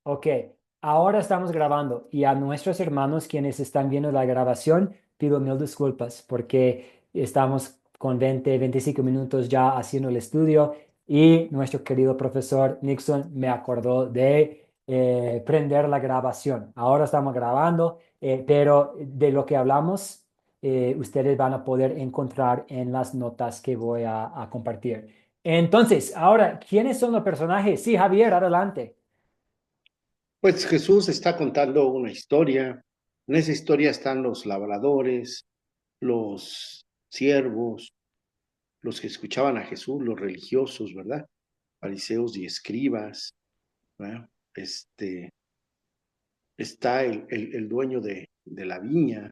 Ok, ahora estamos grabando y a nuestros hermanos quienes están viendo la grabación, pido mil disculpas porque estamos con 20, 25 minutos ya haciendo el estudio y nuestro querido profesor Nixon me acordó de prender la grabación. Ahora estamos grabando, pero de lo que hablamos, ustedes van a poder encontrar en las notas que voy a compartir. Entonces, ahora, ¿quiénes son los personajes? Sí, Javier, adelante. Pues Jesús está contando una historia. En esa historia están los labradores, los siervos, los que escuchaban a Jesús, los religiosos, ¿verdad? Fariseos y escribas, ¿verdad? Está el dueño de la viña,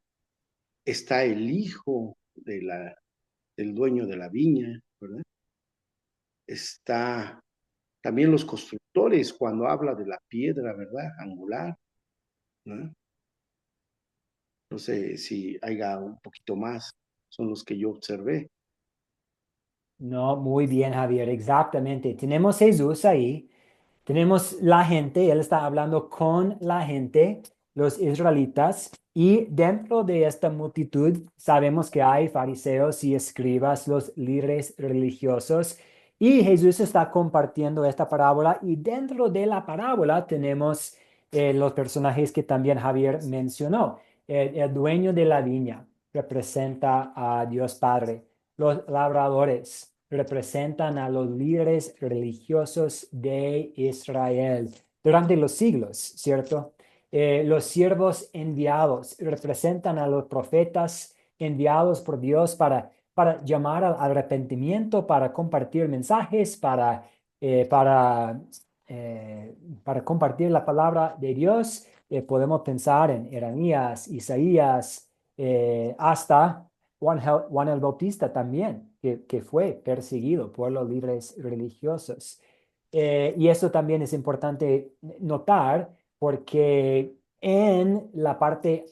está el hijo del dueño de la viña, ¿verdad? Está también los constructores cuando habla de la piedra, ¿verdad? Angular, ¿no? No sé si haya un poquito más, son los que yo observé. No, muy bien, Javier, exactamente. Tenemos Jesús ahí, tenemos la gente, él está hablando con la gente, los israelitas, y dentro de esta multitud sabemos que hay fariseos y escribas, los líderes religiosos, y Jesús está compartiendo esta parábola, y dentro de la parábola tenemos los personajes que también Javier mencionó. El dueño de la viña representa a Dios Padre. Los labradores representan a los líderes religiosos de Israel durante los siglos, ¿cierto? Los siervos enviados representan a los profetas enviados por Dios para llamar al arrepentimiento, para compartir mensajes, eh, para, eh, para compartir la palabra de Dios. Podemos pensar en Jeremías, Isaías, hasta Juan el Bautista también, que fue perseguido por los líderes religiosos. Y eso también es importante notar porque en la parte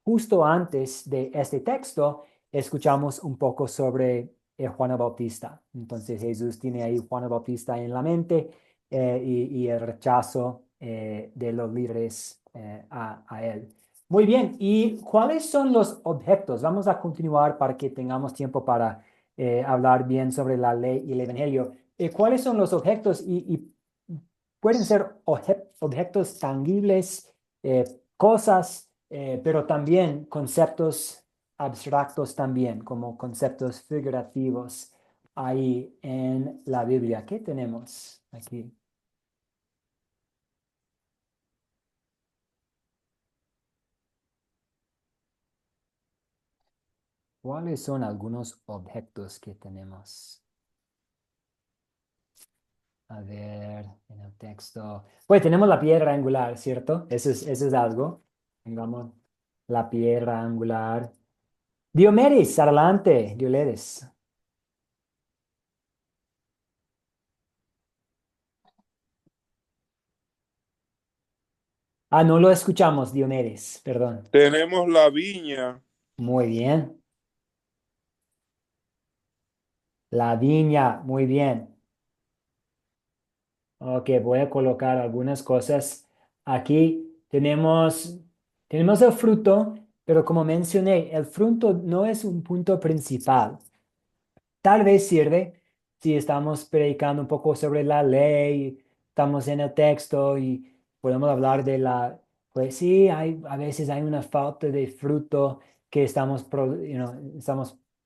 justo antes de este texto escuchamos un poco sobre Juan el Bautista. Entonces Jesús tiene ahí Juan el Bautista en la mente y el rechazo de los líderes a él. Muy bien, ¿y cuáles son los objetos? Vamos a continuar para que tengamos tiempo para hablar bien sobre la ley y el evangelio. ¿Cuáles son los objetos? Y pueden ser objetos tangibles, cosas, pero también conceptos abstractos también, como conceptos figurativos ahí en la Biblia. ¿Qué tenemos aquí? ¿Cuáles son algunos objetos que tenemos? A ver, en el texto. Pues tenemos la piedra angular, ¿cierto? Eso es algo. Tengamos la piedra angular. Diomedes, adelante, Diomedes. Ah, no lo escuchamos, Diomedes, perdón. Tenemos la viña. Muy bien. La viña, muy bien. Ok, voy a colocar algunas cosas aquí. Tenemos el fruto, pero como mencioné, el fruto no es un punto principal. Tal vez sirve si estamos predicando un poco sobre la ley, estamos en el texto y podemos hablar de pues sí, a veces hay una falta de fruto que estamos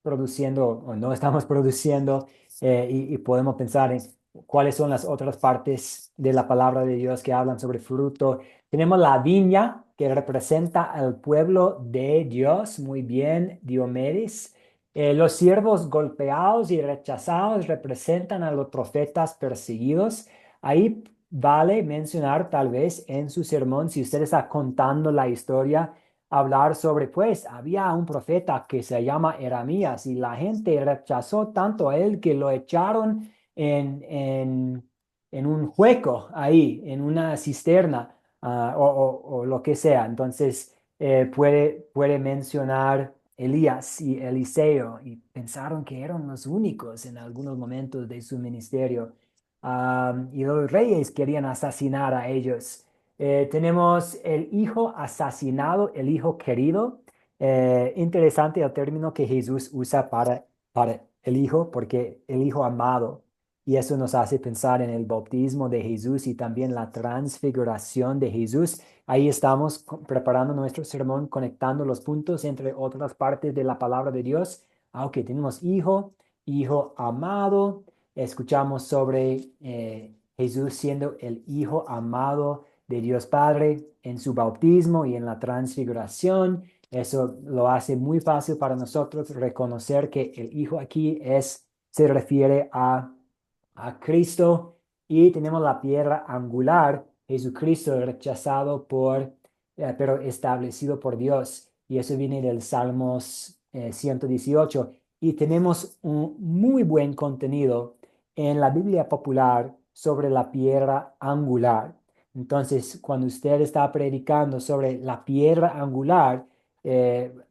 produciendo o no estamos produciendo y podemos pensar en cuáles son las otras partes de la palabra de Dios que hablan sobre fruto. Tenemos la viña que representa al pueblo de Dios, muy bien, Diomedes. Los siervos golpeados y rechazados representan a los profetas perseguidos. Ahí vale mencionar tal vez en su sermón, si usted está contando la historia, hablar sobre, pues, había un profeta que se llama Jeremías y la gente rechazó tanto a él que lo echaron en un hueco ahí, en una cisterna o lo que sea. Entonces, puede mencionar Elías y Eliseo y pensaron que eran los únicos en algunos momentos de su ministerio. Y los reyes querían asesinar a ellos. Tenemos el hijo asesinado, el hijo querido. Interesante el término que Jesús usa para el hijo, porque el hijo amado. Y eso nos hace pensar en el bautismo de Jesús y también la transfiguración de Jesús. Ahí estamos preparando nuestro sermón, conectando los puntos entre otras partes de la palabra de Dios. Aunque tenemos hijo, hijo amado. Escuchamos sobre Jesús siendo el hijo amado de Dios Padre en su bautismo y en la transfiguración. Eso lo hace muy fácil para nosotros reconocer que el hijo aquí se refiere a Cristo, y tenemos la piedra angular, Jesucristo rechazado pero establecido por Dios. Y eso viene del Salmos 118. Y tenemos un muy buen contenido en la Biblia popular sobre la piedra angular. Entonces, cuando usted está predicando sobre la piedra angular,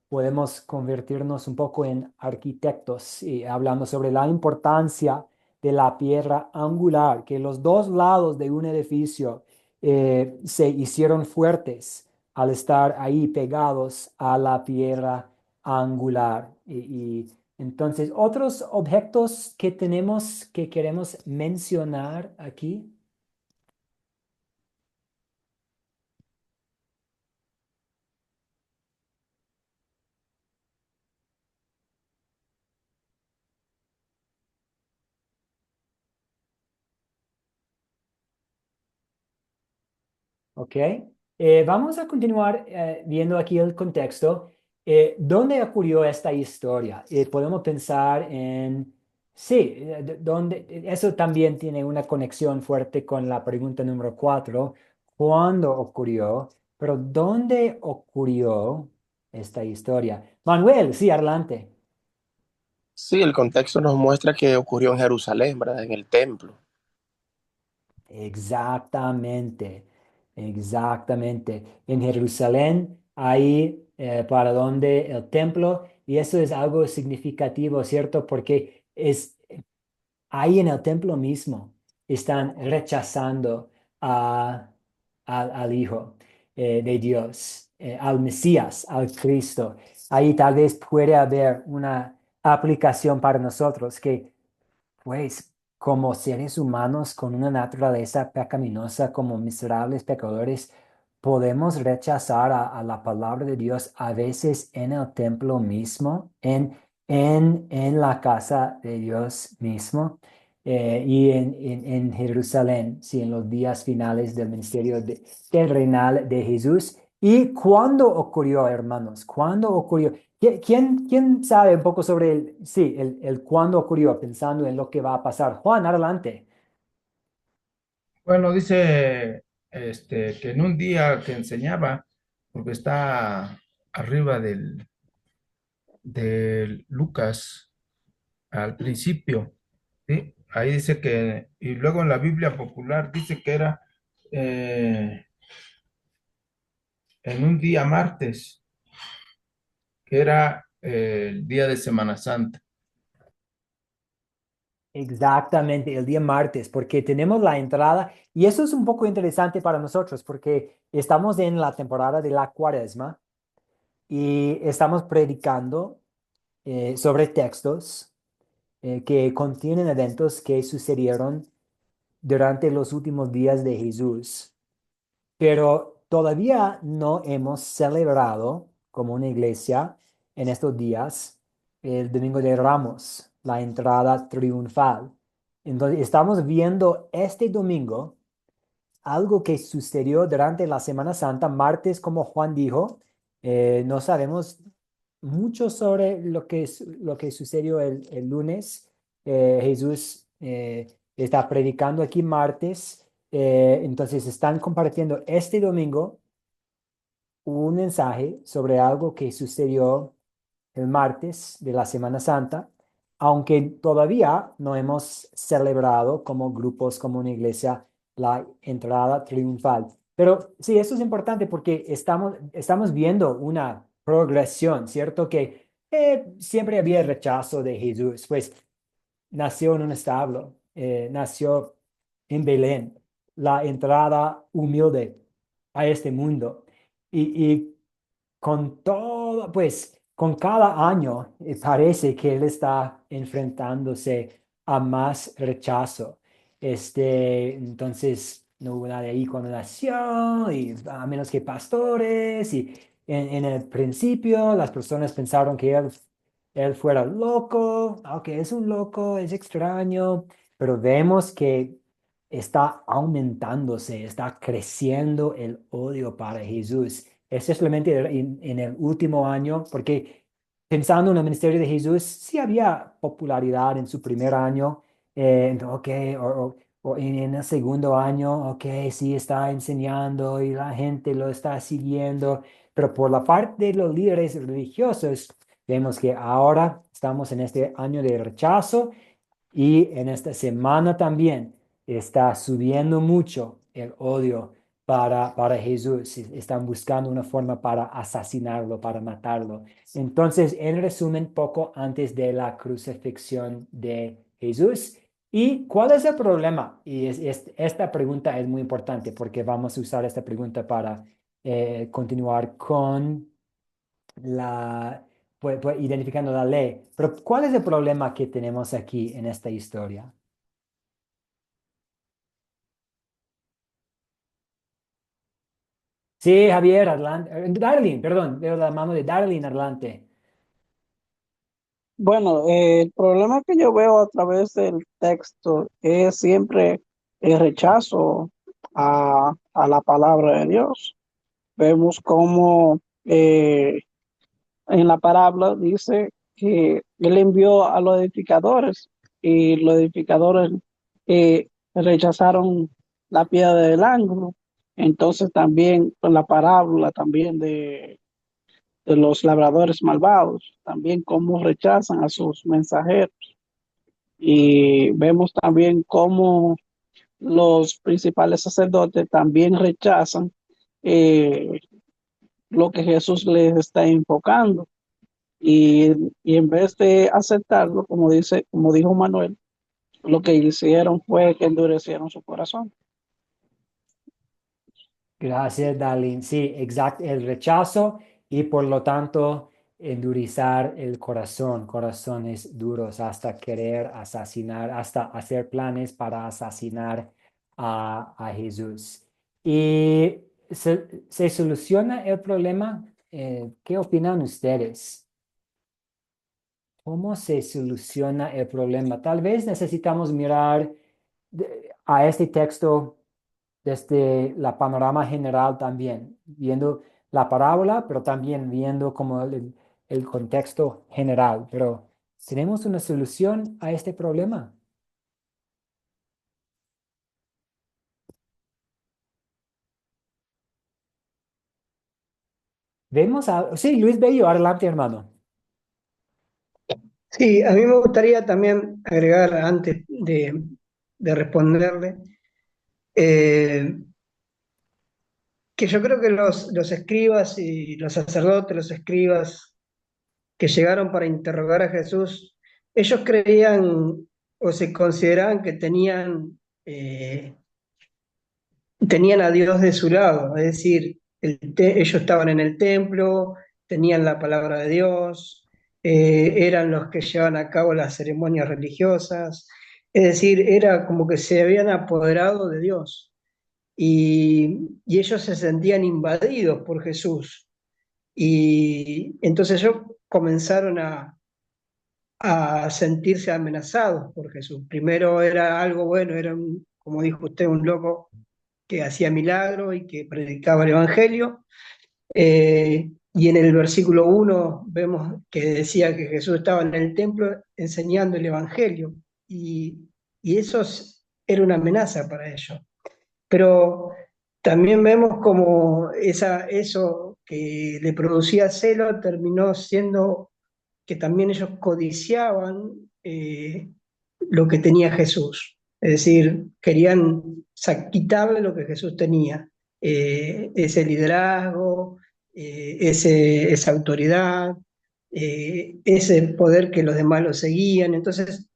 podemos convertirnos un poco en arquitectos y hablando sobre la importancia de la piedra angular, que los dos lados de un edificio se hicieron fuertes al estar ahí pegados a la piedra angular. Y entonces, otros objetos que tenemos que queremos mencionar aquí. ¿Ok? Vamos a continuar viendo aquí el contexto. ¿Dónde ocurrió esta historia? Podemos pensar en, sí, eso también tiene una conexión fuerte con la pregunta número 4. ¿Cuándo ocurrió? Pero ¿dónde ocurrió esta historia? Manuel, sí, adelante. Sí, el contexto nos muestra que ocurrió en Jerusalén, ¿verdad? En el templo. Exactamente, exactamente. En Jerusalén, ahí para donde el templo, y eso es algo significativo, ¿cierto? Porque es ahí en el templo mismo están rechazando a, al Hijo de Dios, al Mesías, al Cristo. Ahí tal vez puede haber una aplicación para nosotros que pues como seres humanos con una naturaleza pecaminosa, como miserables pecadores, podemos rechazar a la palabra de Dios a veces en el templo mismo, en la casa de Dios mismo, y en Jerusalén, sí, en los días finales del ministerio terrenal de Jesús. ¿Y cuándo ocurrió, hermanos? ¿Cuándo ocurrió? ¿Quién sabe un poco sobre sí, el cuándo ocurrió, pensando en lo que va a pasar? Juan, adelante. Bueno, dice que en un día que enseñaba, porque está arriba del Lucas al principio, ¿sí? Ahí dice que, y luego en la Biblia popular dice que era eh, en un día martes, que era el día de Semana Santa. Exactamente, el día martes, porque tenemos la entrada, y eso es un poco interesante para nosotros, porque estamos en la temporada de la Cuaresma y estamos predicando sobre textos que contienen eventos que sucedieron durante los últimos días de Jesús. Pero todavía no hemos celebrado como una iglesia en estos días el Domingo de Ramos, la entrada triunfal. Entonces, estamos viendo este domingo algo que sucedió durante la Semana Santa, martes, como Juan dijo. No sabemos mucho sobre lo que sucedió el lunes. Jesús está predicando aquí martes. Entonces están compartiendo este domingo un mensaje sobre algo que sucedió el martes de la Semana Santa, aunque todavía no hemos celebrado como grupos, como una iglesia, la entrada triunfal. Pero sí, eso es importante porque estamos viendo una progresión, ¿cierto? Que siempre había rechazo de Jesús, pues nació en un establo, nació en Belén, la entrada humilde. a este mundo. Y con todo, pues, con cada año parece que él está enfrentándose a más rechazo. Entonces, no hubo nadie ahí cuando nació, y a menos que pastores, y en el principio las personas pensaron que él fuera loco, aunque es un loco, es extraño, pero vemos que está aumentándose, está creciendo el odio para Jesús. Especialmente en el último año, porque pensando en el ministerio de Jesús, sí había popularidad en su primer año, ok, o en el segundo año, ok, sí está enseñando y la gente lo está siguiendo, pero por la parte de los líderes religiosos, vemos que ahora estamos en este año de rechazo y en esta semana también está subiendo mucho el odio para Jesús. Están buscando una forma para asesinarlo, para matarlo. Entonces, en resumen, poco antes de la crucifixión de Jesús. ¿Y cuál es el problema? Y esta pregunta es muy importante porque vamos a usar esta pregunta para continuar con pues, identificando la ley. Pero ¿cuál es el problema que tenemos aquí en esta historia? Sí, Javier, adelante. Darling, perdón, veo la mano de Darling, adelante. Bueno, el problema que yo veo a través del texto es siempre el rechazo a la palabra de Dios. Vemos cómo en la parábola dice que él envió a los edificadores y los edificadores rechazaron la piedra del ángulo. Entonces también con la parábola también de los labradores malvados, también cómo rechazan a sus mensajeros. Y vemos también cómo los principales sacerdotes también rechazan eh, lo que Jesús les está enfocando. Y, y en vez de aceptarlo, como dijo Manuel, lo que hicieron fue que endurecieron su corazón. Gracias, Darling. Sí, exacto, el rechazo y por lo tanto endurecer el corazón, corazones duros hasta querer asesinar, hasta hacer planes para asesinar a Jesús. ¿Y se soluciona el problema? ¿Qué opinan ustedes? ¿Cómo se soluciona el problema? Tal vez necesitamos mirar a este texto desde la panorama general también, viendo la parábola, pero también viendo como el contexto general. Pero ¿tenemos una solución a este problema? Vemos a... Sí, Luis Bello, adelante, hermano. Sí, a mí me gustaría también agregar antes de responderle, eh, que yo creo que los escribas y los sacerdotes, los escribas que llegaron para interrogar a Jesús, ellos creían o se consideraban que tenían a Dios de su lado, es decir, ellos estaban en el templo, tenían la palabra de Dios, eran los que llevaban a cabo las ceremonias religiosas, es decir, era como que se habían apoderado de Dios y ellos se sentían invadidos por Jesús. Y entonces ellos comenzaron a sentirse amenazados por Jesús. Primero era algo bueno, como dijo usted, un loco que hacía milagros y que predicaba el Evangelio. Y en el versículo 1 vemos que decía que Jesús estaba en el templo enseñando el Evangelio. Y eso era una amenaza para ellos. Pero también vemos como eso que le producía celo terminó siendo que también ellos codiciaban lo que tenía Jesús. Es decir, querían quitarle lo que Jesús tenía, ese liderazgo, esa autoridad, ese poder que los demás lo seguían. Entonces,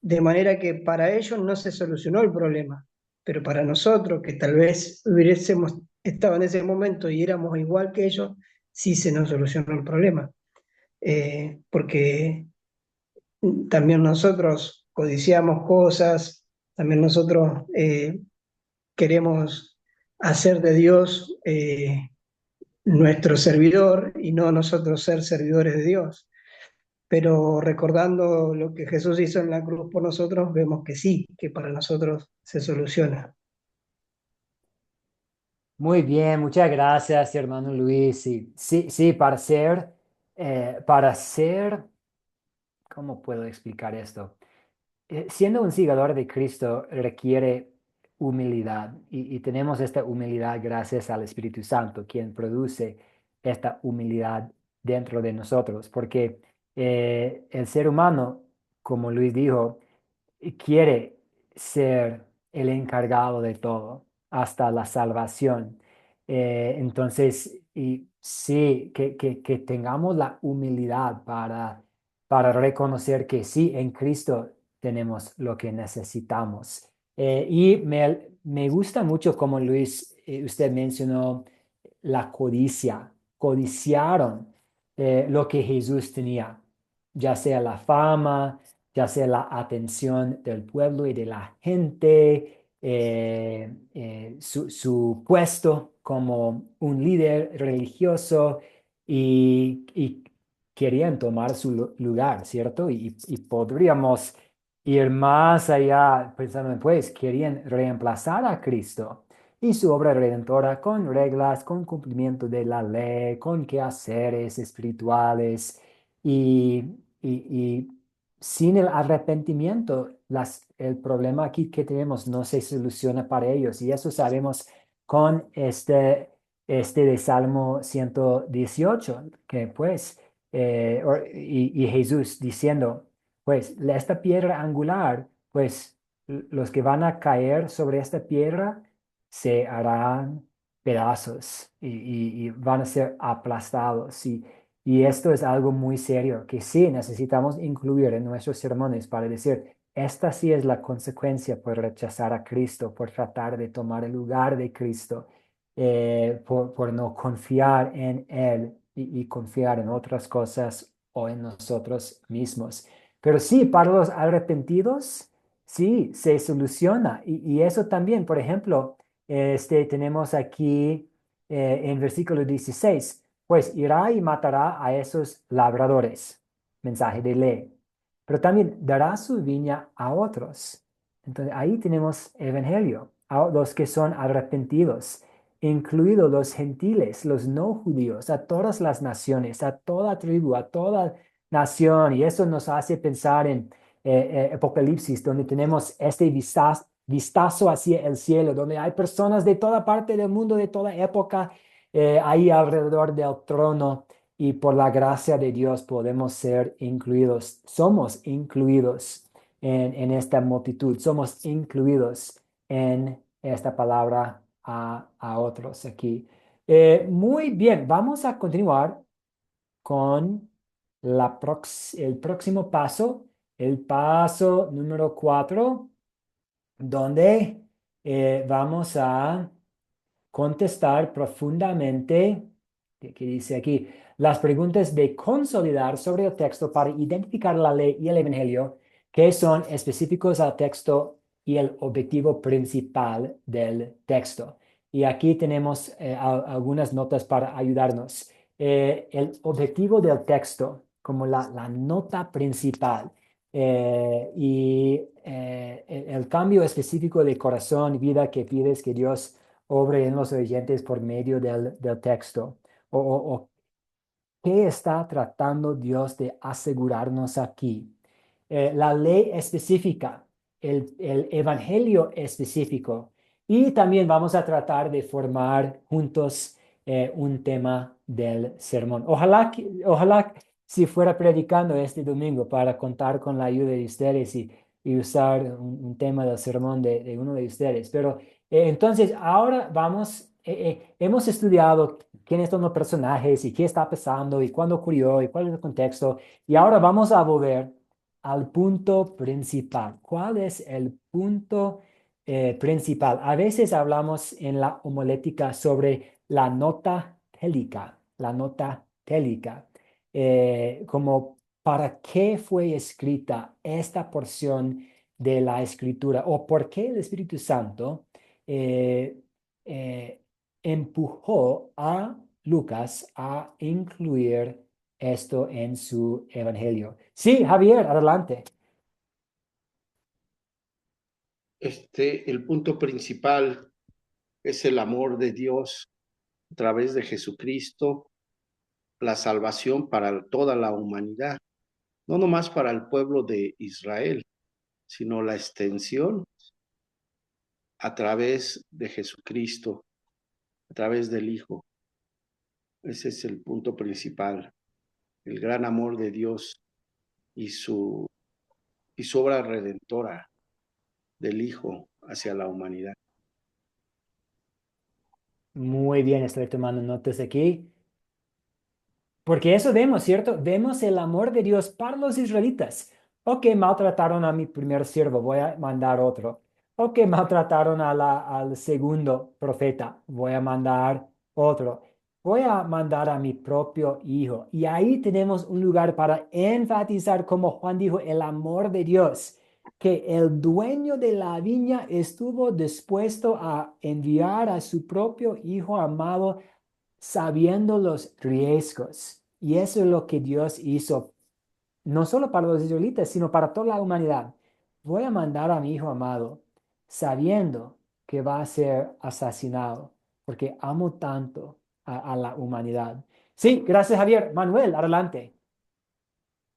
de manera que para ellos no se solucionó el problema, pero para nosotros, que tal vez hubiésemos estaba en ese momento y éramos igual que ellos, sí se nos solucionó el problema. Porque también nosotros codiciamos cosas, también nosotros queremos hacer de Dios nuestro servidor y no nosotros ser servidores de Dios. Pero recordando lo que Jesús hizo en la cruz por nosotros, vemos que sí, que para nosotros se soluciona. Muy bien, muchas gracias, hermano Luis. Sí, sí, sí, para ser, ¿cómo puedo explicar esto? Siendo un seguidor de Cristo requiere humildad y tenemos esta humildad gracias al Espíritu Santo, quien produce esta humildad dentro de nosotros, porque el ser humano, como Luis dijo, quiere ser el encargado de todo, hasta la salvación. Entonces, y sí, que tengamos la humildad para reconocer que sí, en Cristo tenemos lo que necesitamos. Y me gusta mucho como Luis, usted mencionó la codicia, codiciaron lo que Jesús tenía, ya sea la fama, ya sea la atención del pueblo y de la gente, su puesto como un líder religioso y querían tomar su lugar, ¿cierto? Y podríamos ir más allá pensando, pues, querían reemplazar a Cristo y su obra redentora con reglas, con cumplimiento de la ley, con quehaceres espirituales y sin el arrepentimiento, el problema aquí que tenemos no se soluciona para ellos. Y eso sabemos con este de Salmo 118 que pues, y Jesús diciendo, pues, esta piedra angular, pues, los que van a caer sobre esta piedra se harán pedazos y van a ser aplastados. Y esto es algo muy serio que sí necesitamos incluir en nuestros sermones para decir, esta sí es la consecuencia por rechazar a Cristo, por tratar de tomar el lugar de Cristo, por no confiar en Él y confiar en otras cosas o en nosotros mismos. Pero sí, para los arrepentidos, sí, se soluciona. Y eso también, por ejemplo, tenemos aquí en versículo 16. Pues irá y matará a esos labradores, mensaje de ley, pero también dará su viña a otros. Entonces ahí tenemos evangelio, a los que son arrepentidos, incluidos los gentiles, los no judíos, a todas las naciones, a toda tribu, a toda nación. Y eso nos hace pensar en Apocalipsis, donde tenemos este vistazo hacia el cielo, donde hay personas de toda parte del mundo, de toda época ahí alrededor del trono y por la gracia de Dios podemos ser incluidos, somos incluidos en esta multitud, somos incluidos en esta palabra a otros aquí. Muy bien, vamos a continuar con el próximo paso, el paso número 4, donde vamos a contestar profundamente, que dice aquí, las preguntas de consolidar sobre el texto para identificar la ley y el evangelio que son específicos al texto y el objetivo principal del texto. Y aquí tenemos algunas notas para ayudarnos. El objetivo del texto como la nota principal y el cambio específico de corazón y vida que pides que Dios obre en los oyentes por medio del texto. O ¿qué está tratando Dios de asegurarnos aquí? La ley específica, el evangelio específico. Y también vamos a tratar de formar juntos un tema del sermón. Ojalá si fuera predicando este domingo para contar con la ayuda de ustedes y usar un tema del sermón de uno de ustedes. Pero entonces ahora hemos estudiado quiénes son los personajes y qué está pasando y cuándo ocurrió y cuál es el contexto. Y ahora vamos a volver al punto principal. ¿Cuál es el punto principal. A veces hablamos en la homilética sobre la nota télica, como para qué fue escrita esta porción de la escritura o por qué el Espíritu Santo eh, eh, empujó a Lucas a incluir esto en su evangelio. Sí, Javier, adelante. El punto principal es el amor de Dios a través de Jesucristo, la salvación para toda la humanidad, no nomás para el pueblo de Israel, sino la extensión a través de Jesucristo, a través del Hijo. Ese es el punto principal, el gran amor de Dios y su obra redentora del Hijo hacia la humanidad. Muy bien, estoy tomando notas aquí. Porque eso vemos, ¿cierto? Vemos el amor de Dios para los israelitas. Ok, maltrataron a mi primer siervo, voy a mandar otro. Ok, maltrataron al segundo profeta, voy a mandar otro. Voy a mandar a mi propio hijo. Y ahí tenemos un lugar para enfatizar, como Juan dijo, el amor de Dios, que el dueño de la viña estuvo dispuesto a enviar a su propio hijo amado sabiendo los riesgos. Y eso es lo que Dios hizo, no solo para los israelitas, sino para toda la humanidad. Voy a mandar a mi hijo amado sabiendo que va a ser asesinado, porque amo tanto a la humanidad. Sí, gracias Javier. Manuel, adelante.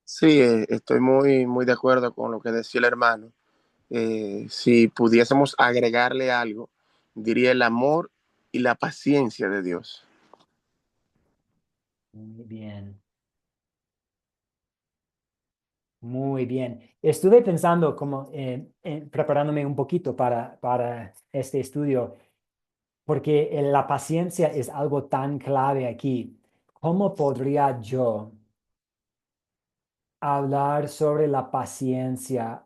Sí, estoy muy de acuerdo con lo que decía el hermano. Si pudiésemos agregarle algo, diría el amor y la paciencia de Dios. Muy bien, muy bien. Estuve pensando como preparándome un poquito para este estudio. Porque la paciencia es algo tan clave aquí. ¿Cómo podría yo hablar sobre la paciencia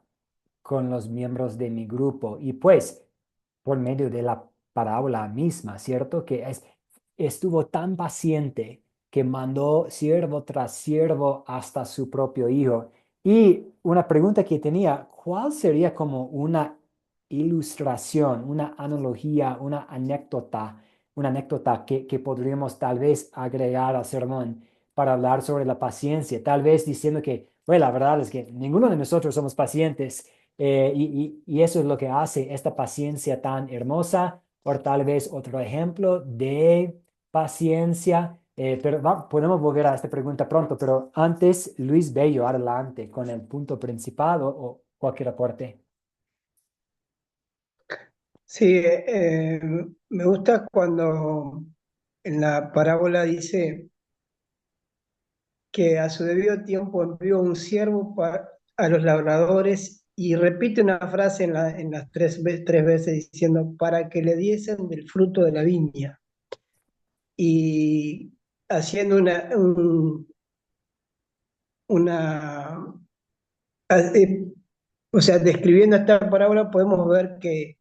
con los miembros de mi grupo? Y pues, por medio de la parábola misma, ¿cierto? Estuvo tan paciente que mandó siervo tras siervo hasta su propio hijo. Y una pregunta que tenía, ¿cuál sería como una ilustración, una analogía, una anécdota que podríamos tal vez agregar al sermón para hablar sobre la paciencia? Tal vez diciendo que, bueno, la verdad es que ninguno de nosotros somos pacientes y eso es lo que hace esta paciencia tan hermosa. O tal vez otro ejemplo de paciencia. Pero podemos volver a esta pregunta pronto, pero antes, Luis Bello, adelante con el punto principal o cualquier aporte. Sí, me gusta cuando en la parábola dice que a su debido tiempo envió un siervo a los labradores y repite una frase en las tres veces diciendo para que le diesen del fruto de la viña y haciendo una eh, o sea, describiendo esta parábola podemos ver que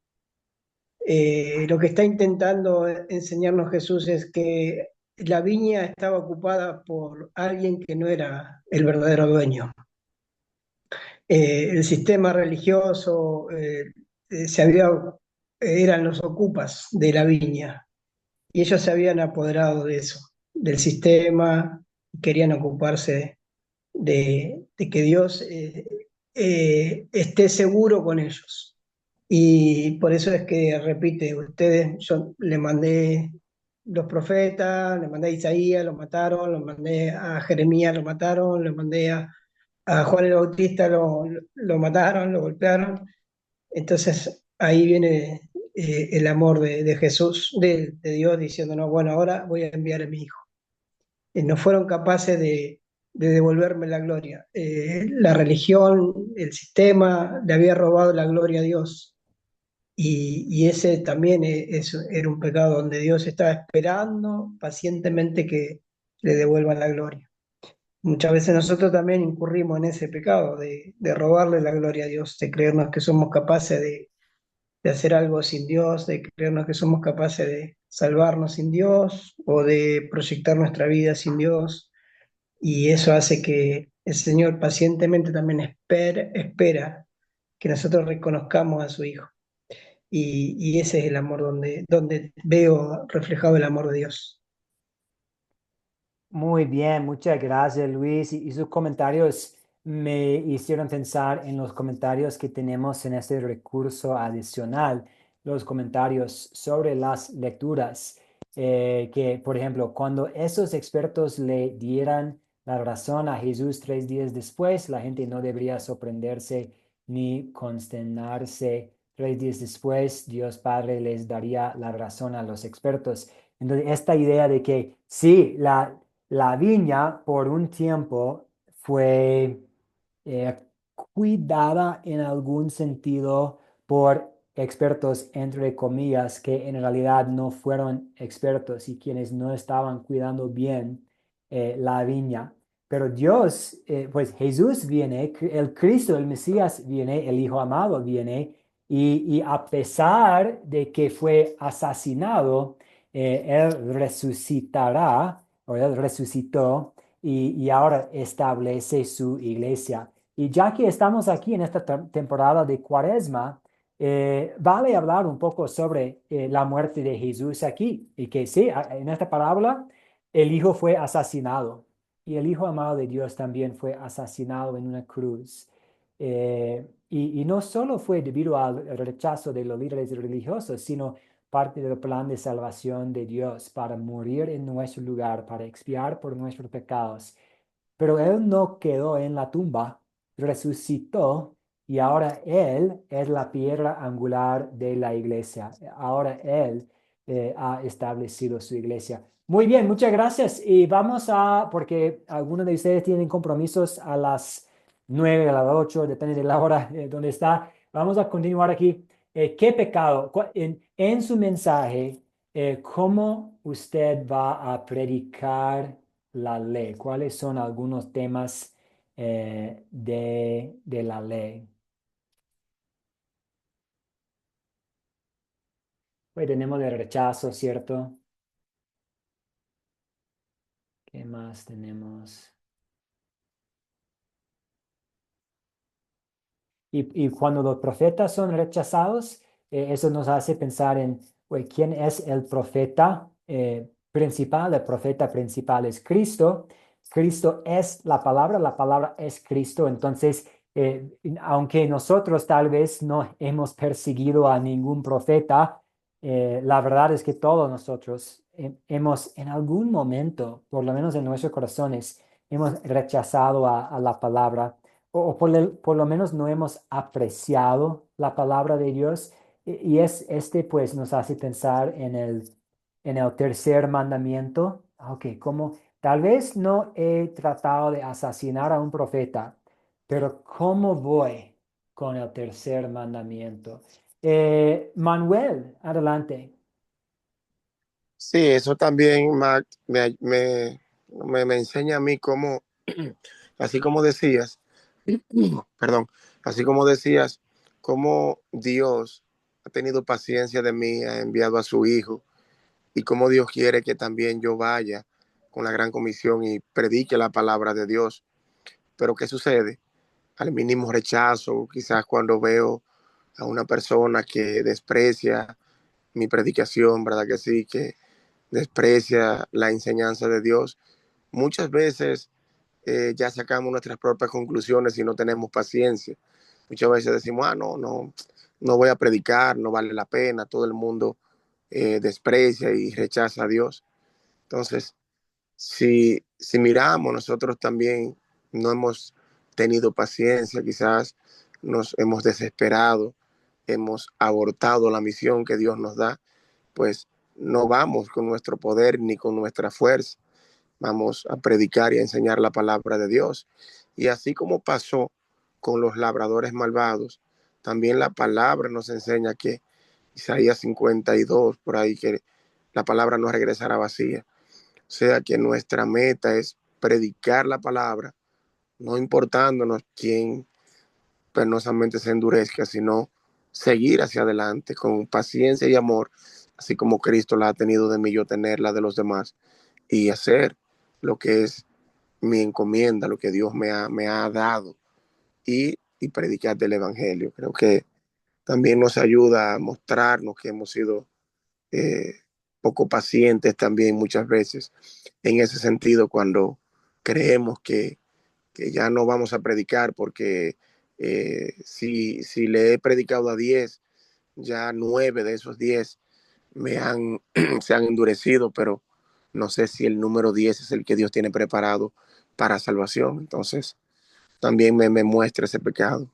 lo que está intentando enseñarnos Jesús es que la viña estaba ocupada por alguien que no era el verdadero dueño. El sistema religioso eran los ocupas de la viña y ellos se habían apoderado de eso, del sistema, querían ocuparse de que Dios esté seguro con ellos. Y por eso es que repite, yo le mandé los profetas, le mandé a Isaías, lo mataron, lo mandé a Jeremías, lo mataron, le mandé a Juan el Bautista, lo mataron, lo golpearon. Entonces ahí viene el amor de Jesús, de Dios, diciendo, no, bueno, ahora voy a enviar a mi hijo. No fueron capaces de devolverme la gloria. La religión, el sistema, le había robado la gloria a Dios. Y ese también era un pecado donde Dios estaba esperando pacientemente que le devuelvan la gloria. Muchas veces nosotros también incurrimos en ese pecado de robarle la gloria a Dios, de creernos que somos capaces de de hacer algo sin Dios, de creernos que somos capaces de salvarnos sin Dios o de proyectar nuestra vida sin Dios. Y eso hace que el Señor pacientemente también espera que nosotros reconozcamos a su Hijo. Y ese es el amor donde veo reflejado el amor de Dios. Muy bien, muchas gracias Luis. Y sus comentarios me hicieron pensar en los comentarios que tenemos en este recurso adicional, los comentarios sobre las lecturas. Que, por ejemplo, cuando esos expertos le dieran la razón a Jesús 3 días después, la gente no debería sorprenderse ni consternarse. 3 días después, Dios Padre les daría la razón a los expertos. Entonces, esta idea de que sí, la viña por un tiempo fue eh, cuidada en algún sentido por expertos, entre comillas, que en realidad no fueron expertos y quienes no estaban cuidando bien la viña. Pero Dios, pues Jesús viene, el Cristo, el Mesías viene, el Hijo amado viene, y a pesar de que fue asesinado, Él resucitará, o Él resucitó, y ahora establece su iglesia. Y ya que estamos aquí en esta temporada de Cuaresma, vale hablar un poco sobre la muerte de Jesús aquí. Y que sí, en esta parábola, el Hijo fue asesinado y el Hijo amado de Dios también fue asesinado en una cruz. Y no solo fue debido al rechazo de los líderes religiosos, sino parte del plan de salvación de Dios para morir en nuestro lugar, para expiar por nuestros pecados. Pero Él no quedó en la tumba, resucitó y ahora Él es la piedra angular de la iglesia. Ahora Él ha establecido su iglesia. Muy bien, muchas gracias. Y vamos porque algunos de ustedes tienen compromisos a las 9, a las 8, depende de la hora donde está. Vamos a continuar aquí. ¿Qué pecado? En su mensaje, ¿cómo usted va a predicar la ley? ¿Cuáles son algunos temas de la ley? Pues tenemos el rechazo, ¿cierto? ¿Qué más tenemos? Y cuando los profetas son rechazados, eso nos hace pensar en quién es el profeta principal. El profeta principal es Cristo. Cristo es la palabra es Cristo. Entonces, aunque nosotros tal vez no hemos perseguido a ningún profeta, la verdad es que todos nosotros hemos en algún momento, por lo menos en nuestros corazones, hemos rechazado a la palabra o por lo menos no hemos apreciado la palabra de Dios. Y pues nos hace pensar en el tercer mandamiento. Ok, como tal vez no he tratado de asesinar a un profeta, pero ¿cómo voy con el tercer mandamiento? Manuel, adelante. Sí, eso también, Mac, me enseña a mí cómo, así como decías, perdón, así como decías, cómo Dios ha tenido paciencia de mí, ha enviado a su Hijo, y cómo Dios quiere que también yo vaya con la gran comisión y predique la palabra de Dios. Pero ¿qué sucede? Al mínimo rechazo, quizás cuando veo a una persona que desprecia mi predicación, ¿verdad que sí? Que desprecia la enseñanza de Dios. Muchas veces ya sacamos nuestras propias conclusiones y no tenemos paciencia. Muchas veces decimos, no voy a predicar, no vale la pena, todo el mundo desprecia y rechaza a Dios. Entonces, si miramos, nosotros también no hemos tenido paciencia, quizás nos hemos desesperado, hemos abortado la misión que Dios nos da, pues no vamos con nuestro poder ni con nuestra fuerza, vamos a predicar y a enseñar la palabra de Dios. Y así como pasó con los labradores malvados, también la palabra nos enseña que Isaías 52, por ahí, que la palabra no regresará vacía. O sea que nuestra meta es predicar la palabra, no importándonos quién penosamente se endurezca, sino seguir hacia adelante con paciencia y amor, así como Cristo la ha tenido de mí, yo tenerla de los demás, y hacer lo que es mi encomienda, lo que Dios me ha dado, y predicar del Evangelio. Creo que también nos ayuda a mostrarnos que hemos sido eh, poco pacientes también muchas veces en ese sentido cuando creemos que ya no vamos a predicar porque si le he predicado a 10, ya 9 de esos 10 se han endurecido, pero no sé si el número 10 es el que Dios tiene preparado para salvación. Entonces, también me muestra ese pecado.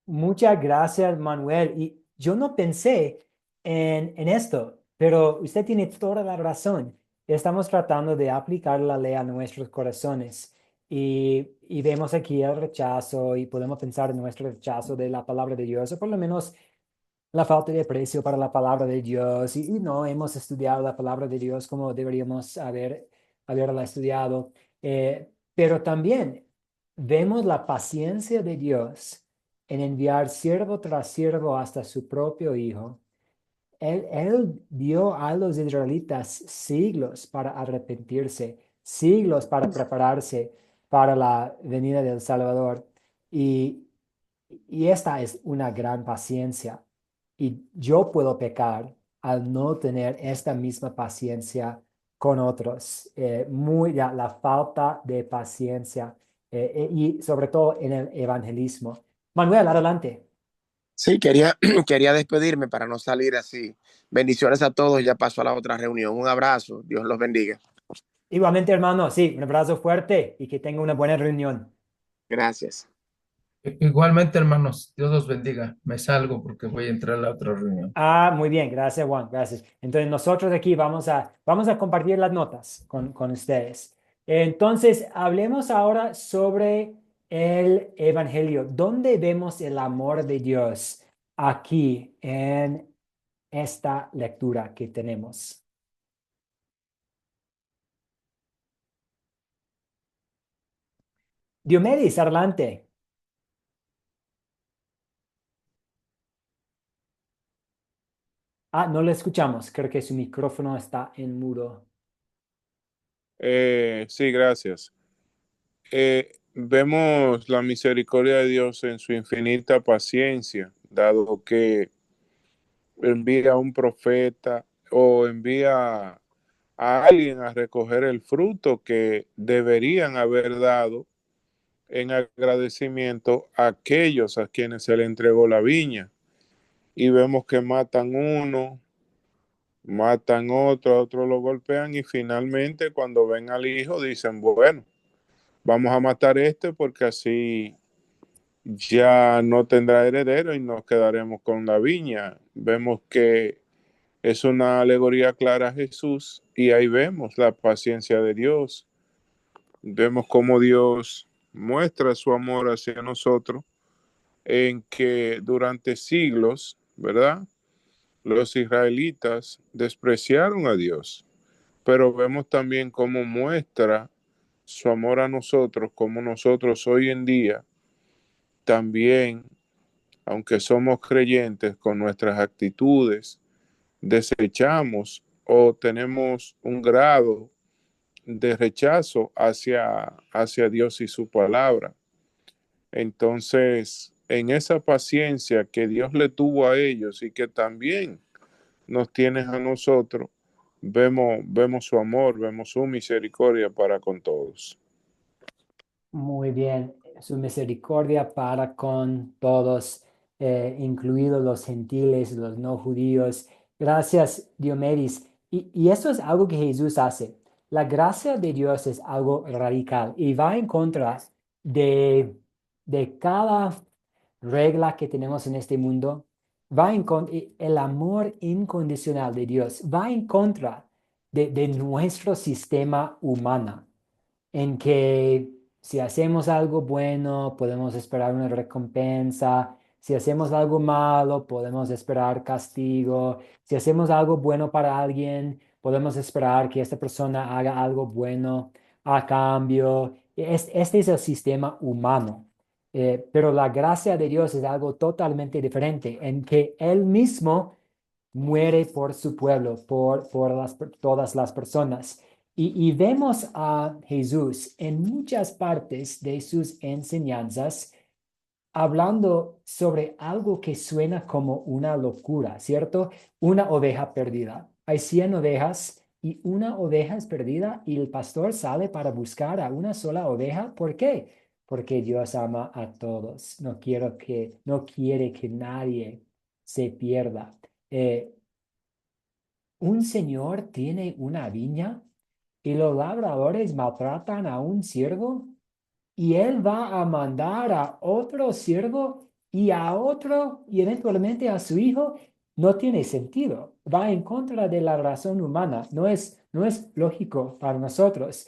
Muchas gracias, Manuel. Y yo no pensé en esto, pero usted tiene toda la razón. Estamos tratando de aplicar la ley a nuestros corazones y vemos aquí el rechazo y podemos pensar en nuestro rechazo de la palabra de Dios, o por lo menos la falta de aprecio para la palabra de Dios y no hemos estudiado la palabra de Dios como deberíamos haberla estudiado. Pero también vemos la paciencia de Dios en enviar siervo tras siervo hasta su propio Hijo. Él dio a los israelitas siglos para arrepentirse, siglos para prepararse para la venida del Salvador. Y, y esta es una gran paciencia. Y yo puedo pecar al no tener esta misma paciencia con otros. La falta de paciencia y sobre todo en el evangelismo. Manuel, adelante. Sí, quería despedirme para no salir así. Bendiciones a todos, ya paso a la otra reunión. Un abrazo, Dios los bendiga. Igualmente, hermano, sí, un abrazo fuerte y que tenga una buena reunión. Gracias. Igualmente, hermanos, Dios los bendiga. Me salgo porque voy a entrar a la otra reunión. Ah, muy bien, gracias Juan, gracias. Entonces nosotros aquí vamos a compartir las notas con ustedes. Entonces, hablemos ahora sobre el Evangelio. ¿Dónde vemos el amor de Dios aquí en esta lectura que tenemos? Diomedes, adelante. Ah, no le escuchamos. Creo que su micrófono está en mudo. Sí, gracias. Vemos la misericordia de Dios en su infinita paciencia, dado que envía a un profeta o envía a alguien a recoger el fruto que deberían haber dado en agradecimiento a aquellos a quienes se le entregó la viña. Y vemos que matan uno, matan otro, a otro lo golpean y finalmente cuando ven al hijo dicen, bueno, vamos a matar este porque así ya no tendrá heredero y nos quedaremos con la viña. Vemos que es una alegoría clara a Jesús y ahí vemos la paciencia de Dios. Vemos cómo Dios muestra su amor hacia nosotros en que durante siglos, ¿verdad? Los israelitas despreciaron a Dios, pero vemos también cómo muestra su amor a nosotros, como nosotros hoy en día también, aunque somos creyentes, con nuestras actitudes, desechamos o tenemos un grado de rechazo hacia Dios y su palabra. Entonces, en esa paciencia que Dios le tuvo a ellos y que también nos tiene a nosotros, vemos su amor, vemos su misericordia para con todos. Muy bien, su misericordia para con todos, incluidos los gentiles, los no judíos. Gracias, Diomedes. Y esto es algo que Jesús hace. La gracia de Dios es algo radical y va en contra de, de cada regla que tenemos en este mundo. El amor incondicional de Dios va en contra de nuestro sistema humano en que si hacemos algo bueno, podemos esperar una recompensa. Si hacemos algo malo, podemos esperar castigo. Si hacemos algo bueno para alguien, podemos esperar que esta persona haga algo bueno a cambio. Este es el sistema humano. Pero la gracia de Dios es algo totalmente diferente, en que Él mismo muere por su pueblo, por todas las personas. Y vemos a Jesús en muchas partes de sus enseñanzas hablando sobre algo que suena como una locura, ¿cierto? Una oveja perdida. Hay 100 ovejas y una oveja es perdida y el pastor sale para buscar a una sola oveja. ¿Por qué? Porque Dios ama a todos. No quiere que nadie se pierda. Un señor tiene una viña y los labradores maltratan a un siervo y él va a mandar a otro siervo y a otro y eventualmente a su hijo. No tiene sentido. Va en contra de la razón humana. No es lógico para nosotros.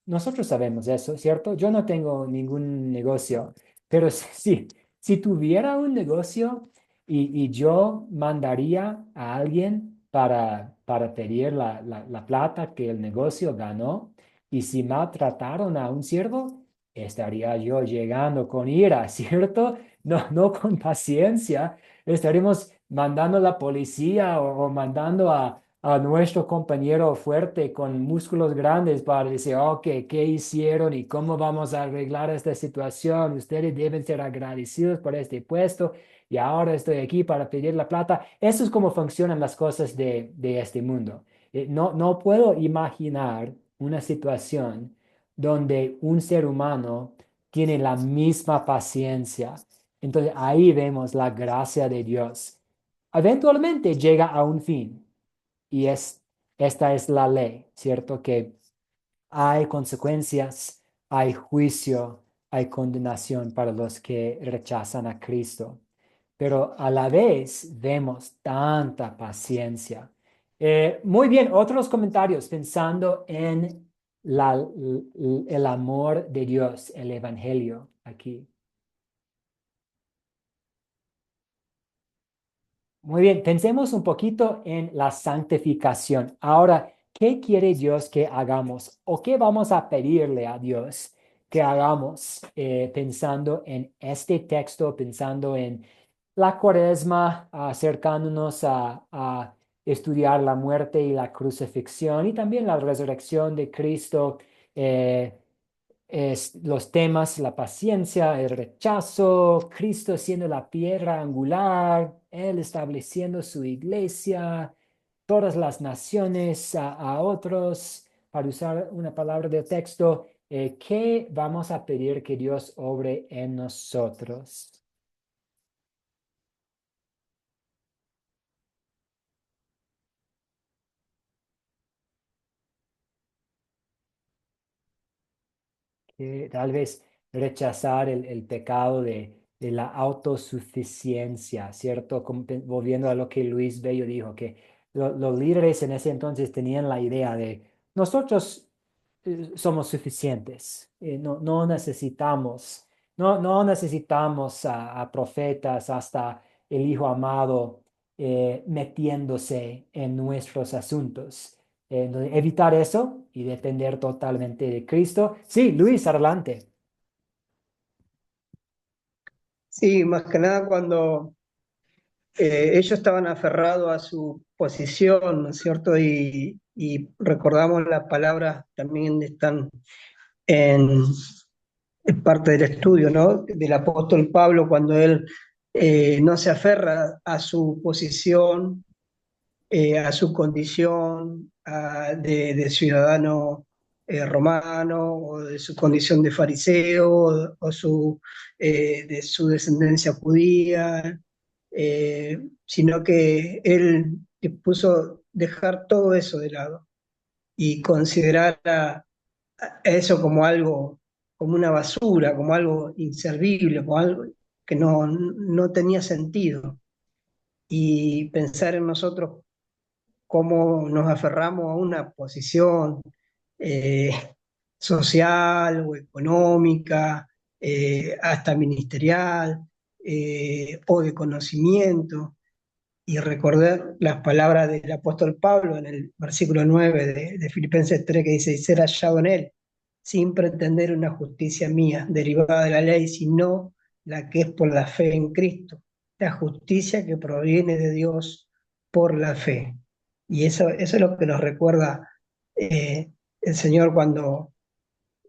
Nosotros sabemos eso, ¿cierto? Yo no tengo ningún negocio, pero si tuviera un negocio y yo mandaría a alguien para pedir la plata que el negocio ganó, y si maltrataron a un siervo, estaría yo llegando con ira, ¿cierto? No con paciencia. Estaremos mandando a la policía o mandando a nuestro compañero fuerte con músculos grandes para decir, ok, ¿qué hicieron y cómo vamos a arreglar esta situación? Ustedes deben ser agradecidos por este puesto y ahora estoy aquí para pedir la plata. Eso es como funcionan las cosas de este mundo. No puedo imaginar una situación donde un ser humano tiene la misma paciencia. Entonces ahí vemos la gracia de Dios. Eventualmente llega a un fin y esta es la ley, ¿cierto? Que hay consecuencias, hay juicio, hay condenación para los que rechazan a Cristo. Pero a la vez vemos tanta paciencia. Muy bien, otros comentarios pensando en el amor de Dios, el Evangelio aquí. Muy bien, pensemos un poquito en la santificación. Ahora, ¿qué quiere Dios que hagamos? ¿O qué vamos a pedirle a Dios que hagamos pensando en este texto, pensando en la cuaresma, acercándonos a estudiar la muerte y la crucifixión y también la resurrección de Cristo? eh, los temas, la paciencia, el rechazo, Cristo siendo la piedra angular, Él estableciendo su iglesia, todas las naciones a otros, para usar una palabra del texto, ¿qué vamos a pedir que Dios obre en nosotros? Que tal vez rechazar el pecado de la autosuficiencia, ¿cierto? Volviendo a lo que Luis Bello dijo, que los líderes en ese entonces tenían la idea de nosotros somos suficientes, no necesitamos a profetas hasta el Hijo amado metiéndose en nuestros asuntos. Entonces, evitar eso y depender totalmente de Cristo. Sí, Luis, adelante. Sí, más que nada cuando ellos estaban aferrados a su posición, ¿no es cierto? Y recordamos las palabras también están en, en parte del estudio, ¿no? Del apóstol Pablo cuando él no se aferra a su posición, a su condición de ciudadano romano o de su condición de fariseo de su descendencia judía, sino que él puso dejar todo eso de lado y considerar a eso como algo, como una basura, como algo inservible, como algo que no tenía sentido. Y pensar en nosotros cómo nos aferramos a una posición eh, social o económica, hasta ministerial, o de conocimiento, y recordar las palabras del apóstol Pablo en el versículo 9 de Filipenses 3 que dice, y ser hallado en él, sin pretender una justicia mía derivada de la ley, sino la que es por la fe en Cristo, la justicia que proviene de Dios por la fe. Y eso es lo que nos recuerda el Señor cuando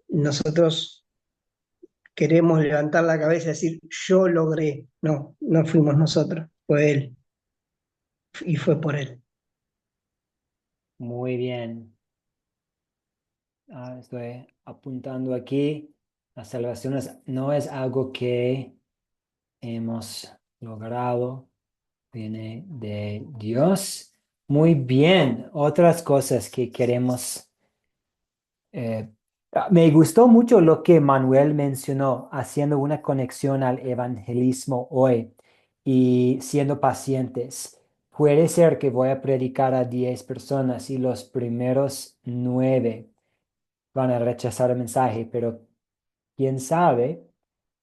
nosotros queremos levantar la cabeza y decir, yo logré. No, no fuimos nosotros, fue Él y fue por Él. Muy bien. Estoy apuntando aquí. La salvación no es algo que hemos logrado, viene de Dios. Muy bien. Otras cosas que queremos. Me gustó mucho lo que Manuel mencionó, haciendo una conexión al evangelismo hoy y siendo pacientes. Puede ser que voy a predicar a 10 personas y los primeros 9 van a rechazar el mensaje, pero quién sabe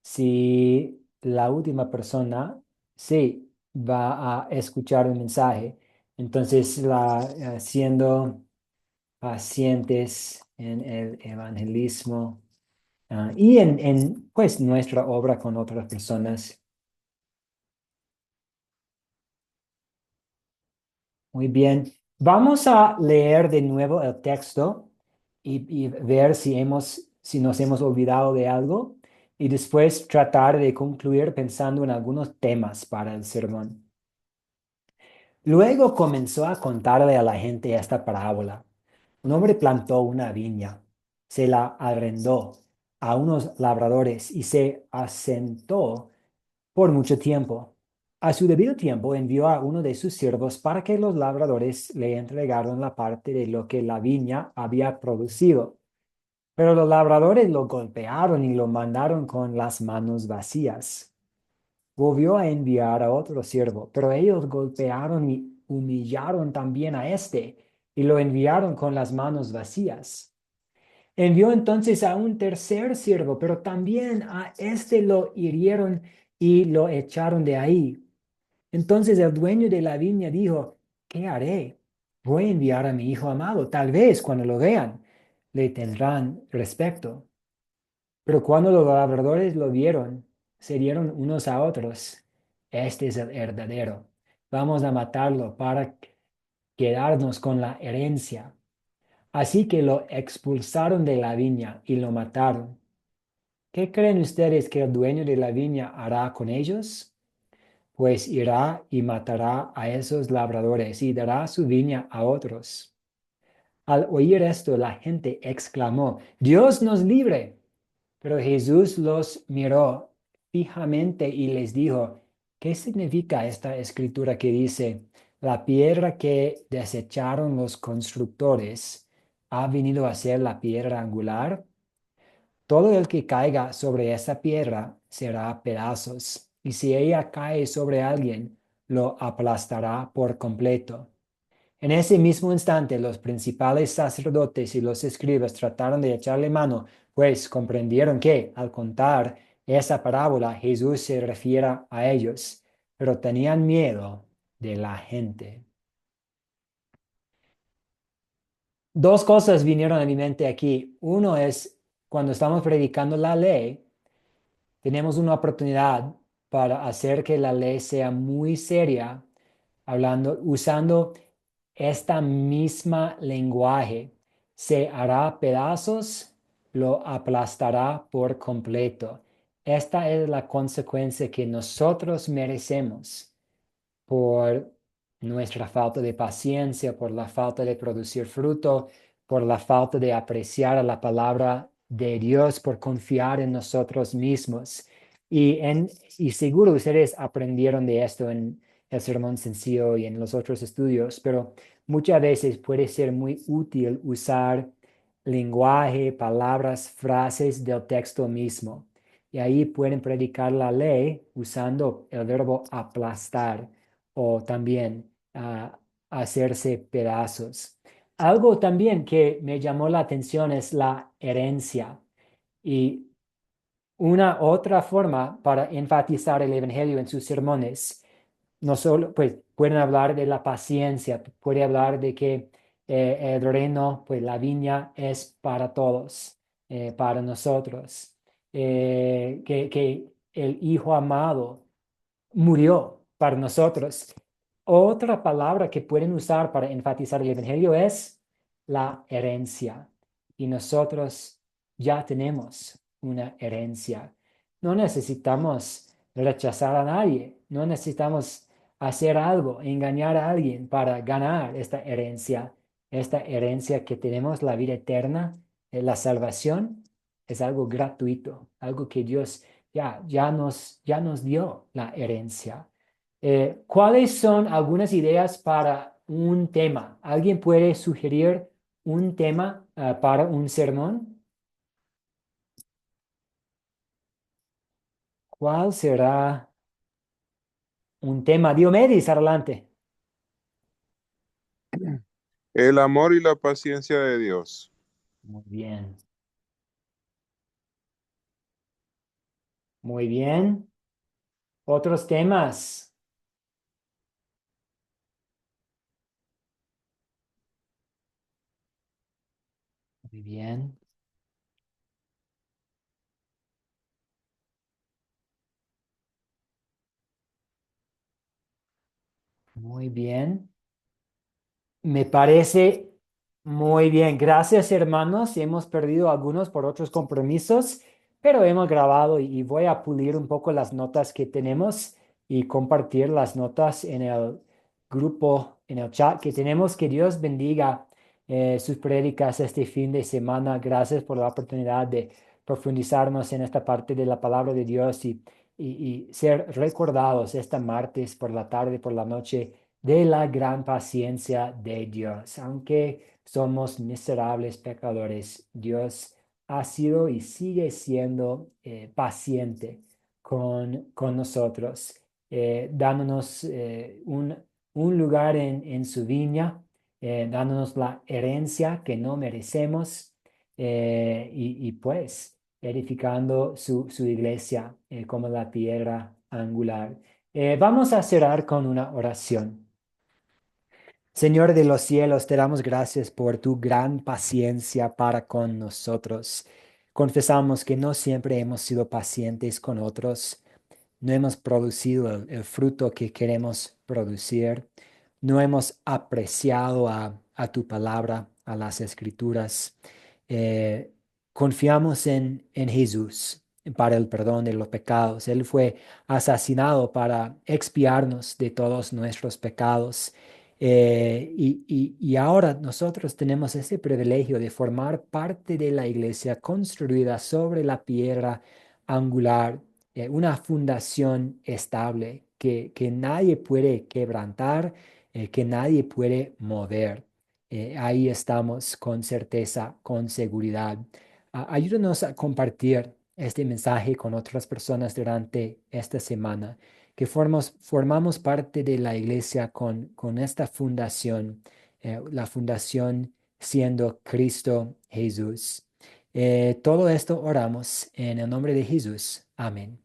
si la última persona sí va a escuchar el mensaje. Entonces, siendo pacientes en el evangelismo y en pues nuestra obra con otras personas. Muy bien. Vamos a leer de nuevo el texto y ver si nos hemos olvidado de algo y después tratar de concluir pensando en algunos temas para el sermón. Luego comenzó a contarle a la gente esta parábola. Un hombre plantó una viña, se la arrendó a unos labradores y se asentó por mucho tiempo. A su debido tiempo envió a uno de sus siervos para que los labradores le entregaran la parte de lo que la viña había producido. Pero los labradores lo golpearon y lo mandaron con las manos vacías. Volvió a enviar a otro siervo, pero ellos golpearon y humillaron también a éste y lo enviaron con las manos vacías. Envió entonces a un tercer siervo, pero también a éste lo hirieron y lo echaron de ahí. Entonces el dueño de la viña dijo, ¿qué haré? Voy a enviar a mi hijo amado. Tal vez cuando lo vean, le tendrán respeto. Pero cuando los labradores lo vieron, se dieron unos a otros. Este es el heredero. Vamos a matarlo para quedarnos con la herencia. Así que lo expulsaron de la viña y lo mataron. ¿Qué creen ustedes que el dueño de la viña hará con ellos? Pues irá y matará a esos labradores y dará su viña a otros. Al oír esto, la gente exclamó, Dios nos libre. Pero Jesús los miró fijamente y les dijo, ¿qué significa esta escritura que dice, la piedra que desecharon los constructores ha venido a ser la piedra angular? Todo el que caiga sobre esa piedra será a pedazos, y si ella cae sobre alguien, lo aplastará por completo. En ese mismo instante, los principales sacerdotes y los escribas trataron de echarle mano, pues comprendieron que, al contar esa parábola, Jesús se refiere a ellos, pero tenían miedo de la gente. Dos cosas vinieron a mi mente aquí. Uno es, cuando estamos predicando la ley, tenemos una oportunidad para hacer que la ley sea muy seria, usando esta misma lenguaje. Se hará pedazos, lo aplastará por completo. Esta es la consecuencia que nosotros merecemos por nuestra falta de paciencia, por la falta de producir fruto, por la falta de apreciar la palabra de Dios, por confiar en nosotros mismos. Y seguro ustedes aprendieron de esto en el sermón sencillo y en los otros estudios, pero muchas veces puede ser muy útil usar lenguaje, palabras, frases del texto mismo. Y ahí pueden predicar la ley usando el verbo aplastar o también hacerse pedazos. Algo también que me llamó la atención es la herencia. Y una otra forma para enfatizar el Evangelio en sus sermones, no solo, pues pueden hablar de la paciencia, puede hablar de que el reino, pues la viña es para todos, para nosotros, que el Hijo amado murió para nosotros. Otra palabra que pueden usar para enfatizar el Evangelio es la herencia. Y nosotros ya tenemos una herencia. No necesitamos rechazar a nadie. No necesitamos hacer algo, engañar a alguien para ganar esta herencia. Esta herencia que tenemos, la vida eterna, la salvación, es algo gratuito, algo que Dios ya nos dio la herencia. ¿Cuáles son algunas ideas para un tema? ¿Alguien puede sugerir un tema para un sermón? ¿Cuál será un tema? Diomedes, adelante. El amor y la paciencia de Dios. Muy bien. Muy bien. Otros temas. Muy bien. Muy bien. Me parece muy bien. Gracias, hermanos. Hemos perdido algunos por otros compromisos, pero hemos grabado y voy a pulir un poco las notas que tenemos y compartir las notas en el grupo, en el chat que tenemos. Que Dios bendiga sus prédicas este fin de semana. Gracias por la oportunidad de profundizarnos en esta parte de la palabra de Dios y ser recordados esta martes por la tarde, por la noche de la gran paciencia de Dios. Aunque somos miserables pecadores, Dios ha sido y sigue siendo paciente con nosotros, dándonos un lugar en su viña, dándonos la herencia que no merecemos y pues edificando su iglesia como la piedra angular. Vamos a cerrar con una oración. Señor de los cielos, te damos gracias por tu gran paciencia para con nosotros. Confesamos que no siempre hemos sido pacientes con otros, no hemos producido el fruto que queremos producir, no hemos apreciado a tu palabra, a las escrituras. Eh, Confiamos en Jesús para el perdón de los pecados. Él fue asesinado para expiarnos de todos nuestros pecados. Y ahora nosotros tenemos ese privilegio de formar parte de la iglesia construida sobre la piedra angular, una fundación estable que nadie puede quebrantar, que nadie puede mover. Ahí estamos con certeza, con seguridad. Ayúdanos a compartir este mensaje con otras personas durante esta semana, que formamos parte de la iglesia con esta fundación, la fundación siendo Cristo Jesús. Todo esto oramos en el nombre de Jesús. Amén.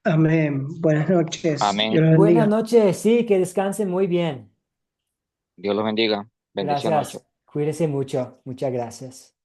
Amén. Buenas noches. Dios Amén. los Buenas bendiga. noches, sí, que descansen muy bien. Dios los bendiga. Bendiciones. Gracias. Cuídese mucho. Muchas gracias.